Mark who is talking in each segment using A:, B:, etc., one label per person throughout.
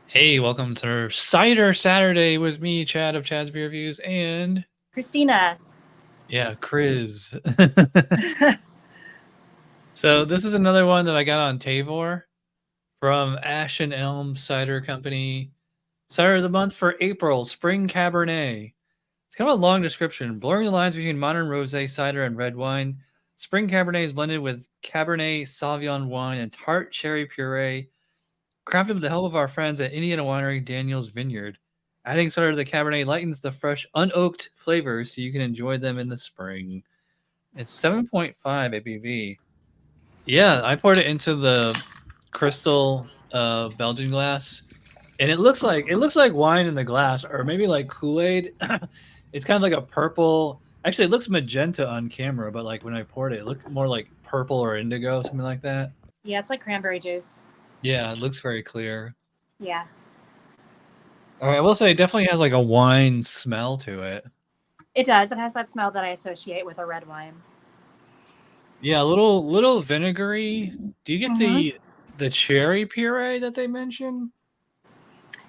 A: Hey, welcome to Cider Saturday with me, Chad of Chad's Beer Reviews, and
B: Christina.
A: yeah, Chris. So this is another one that I got on Tavor from Ash and Elm Cider Company. Cider of the month for April, Spring Cabernet. It's kind of a long description. Blurring the lines between modern rosé, cider, and red wine, Spring Cabernet is blended with Cabernet Sauvignon wine and tart cherry puree, crafted with the help of our friends at Indiana winery Daniel's Vineyard. Adding cider to the Cabernet lightens the fresh, unoaked flavors so you can enjoy them in the spring. It's 7.5 ABV. Yeah, I poured it into the crystal Belgian glass, and it looks like wine in the glass, or maybe like Kool-Aid. It's kind of like a purple. Actually, it looks magenta on camera, but like when I poured it, it looked more like purple or indigo, something like that.
B: Yeah, it's like cranberry juice.
A: Yeah, it looks very clear.
B: Yeah.
A: All right, I will say it definitely has like a wine smell to it.
B: It does. It has that smell that I associate with a red wine.
A: Yeah, a little vinegary. Do you get
B: Mm-hmm.
A: the cherry puree that they mentioned?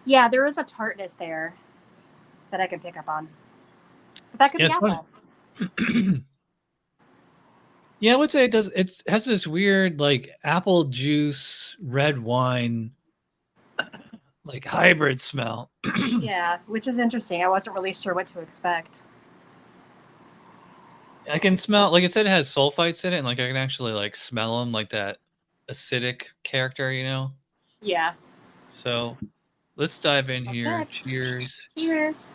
B: Yeah, there is a tartness there that I can pick up on. But that could
A: Yeah,
B: be
A: it's one.
B: apple.
A: Yeah, I would say it does. It has this weird like apple juice red wine like hybrid smell.
B: Yeah, which is interesting. I wasn't really sure what to expect.
A: I can smell like it said it has sulfites in it, and like I can actually like smell them like that acidic character, you know.
B: Yeah.
A: So let's dive in here.
B: Perfect.
A: Cheers.
B: Cheers.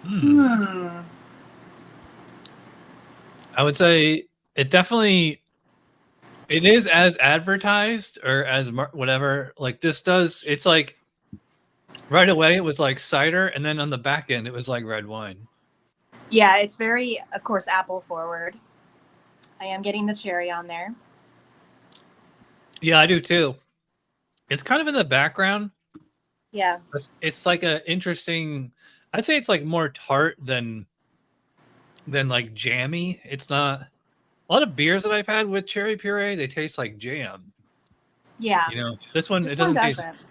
A: Hmm.
B: Hmm.
A: I would say it definitely it is as advertised or as whatever. Like this does. It's like right away it was like cider, and then on the back end it was like red wine.
B: Yeah, it's very, of course, apple forward. I am getting the cherry on there.
A: Yeah, I do too. It's kind of in the background.
B: Yeah.
A: It's like a interesting. I'd say it's like more tart than like jammy. It's not a lot of beers that I've had with cherry puree. They taste like jam.
B: Yeah.
A: You know, this one it
B: This one
A: doesn't taste.
B: doesn't.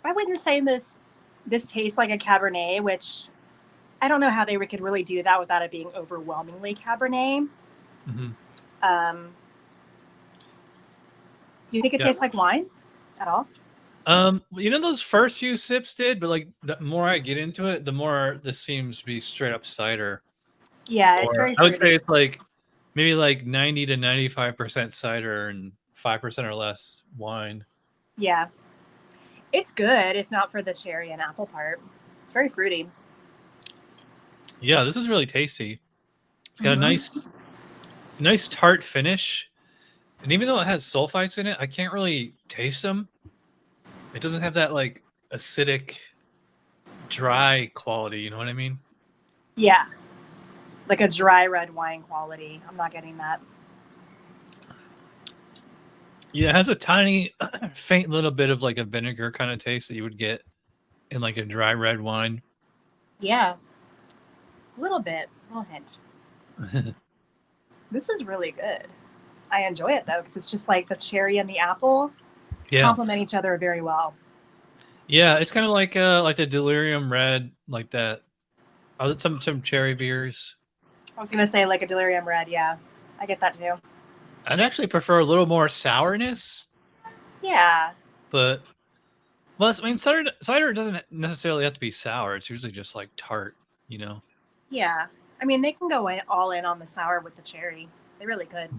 B: I wouldn't say this tastes like a Cabernet, which I don't know how they could really do that without it being overwhelmingly Cabernet.
A: Mhm.
B: Um, do you think it
A: Yeah.
B: tastes like wine at all?
A: You know those first few sips did, but like the more I get into it, the more this seems to be straight up cider.
B: Yeah, it's
A: Or
B: very
A: I would say
B: fruity.
A: it's like maybe like 90 to 95% cider and 5% or less wine.
B: Yeah, it's good if not for the cherry and apple part. It's very fruity.
A: Yeah, this is really tasty. It's got a
B: Mm-hmm.
A: nice tart finish. And even though it has sulfites in it, I can't really taste them. It doesn't have that like acidic, dry quality. You know what I mean?
B: Yeah, like a dry red wine quality. I'm not getting that.
A: Yeah, it has a tiny, faint little bit of like a vinegar kind of taste that you would get in like a dry red wine.
B: Yeah, a little bit, a little hint. This is really good. I enjoy it though because it's just like the cherry and the apple
A: Yeah,
B: complement each other very well.
A: yeah, it's kind of like the delirium red, like that. Oh, some cherry beers.
B: I was gonna say like a delirium red. Yeah, I get that too.
A: I'd actually prefer a little more sourness,
B: Yeah,
A: but well, I mean, cider doesn't necessarily have to be sour. It's usually just like tart, you know.
B: yeah. I mean, they can go all in on the sour with the cherry. They really could.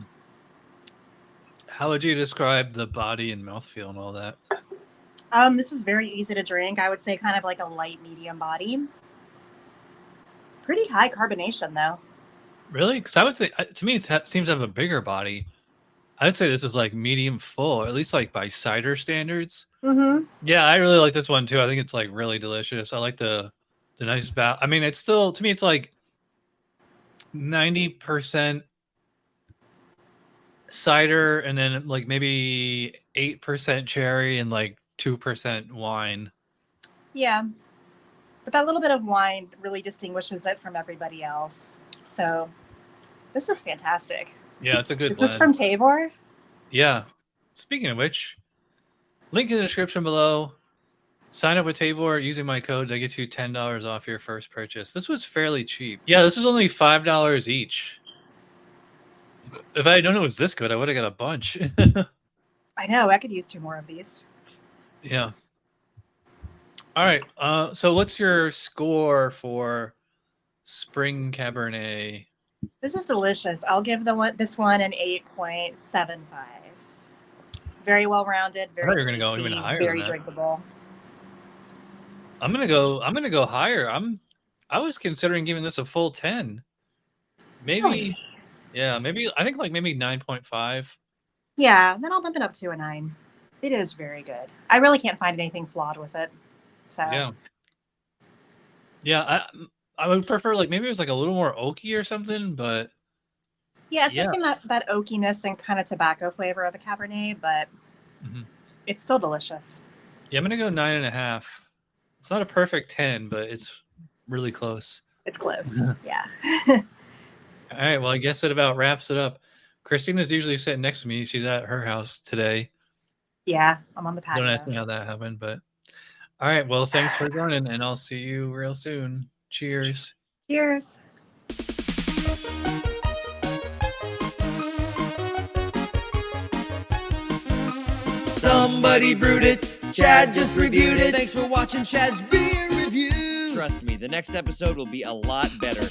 A: How would you describe the body and mouthfeel and all that?
B: This is very easy to drink. I would say kind of like a light medium body. Pretty high carbonation though.
A: Really? Because I would say to me it seems to have a bigger body. I'd say this is like medium full, or at least like by cider standards.
B: Mm-hmm.
A: Yeah, I really like this one too. I think it's like really delicious. I like the nice I mean, it's still to me it's like 90% cider and then like maybe 8% cherry and like 2% wine.
B: Yeah, but that little bit of wine really distinguishes it from everybody else. So This is fantastic.
A: Yeah, it's a good
B: Is
A: blend.
B: this from 𝓕𝓗𝓗?
A: Yeah. Speaking of which, link in the description below. Sign up with 𝓕𝓗𝓗 using my code to get you $10 off your first purchase. This was fairly cheap. Yeah, this was only $5 each. If I had known it was this good, I would have got a bunch.
B: I know. I could use 2 more of these.
A: Yeah. All right. So what's your score for Spring Cabernet?
B: This is delicious. I'll give this one an 8.75. Very well rounded.
A: I
B: Very
A: thought you were gonna go even
B: juicy,
A: higher
B: very
A: than that.
B: drinkable.
A: I'm gonna go higher. I was considering giving this a full 10. Maybe,
B: Really?
A: yeah, maybe I think like maybe 9.5.
B: Yeah, then I'll bump it up to a 9. It is very good. I really can't find anything flawed with it. So
A: Yeah, I would prefer like maybe it was like a little more oaky or something, but
B: yeah, it's missing that oakiness and kind of tobacco flavor of the Cabernet, but it's still delicious.
A: Yeah, I'm gonna go 9.5. It's not a perfect 10, but it's really close.
B: It's close. Yeah.
A: All right, well, I guess that about wraps it up. Christina's usually sitting next to me. She's at her house today.
B: Yeah, I'm on the patio.
A: Don't ask me how that happened, but all right. Well, thanks for joining, and I'll see you real soon. Cheers.
B: Cheers.
C: Somebody brewed it. Chad just reviewed it. Thanks for watching Chad's beer review. Trust me, the next episode will be a lot better.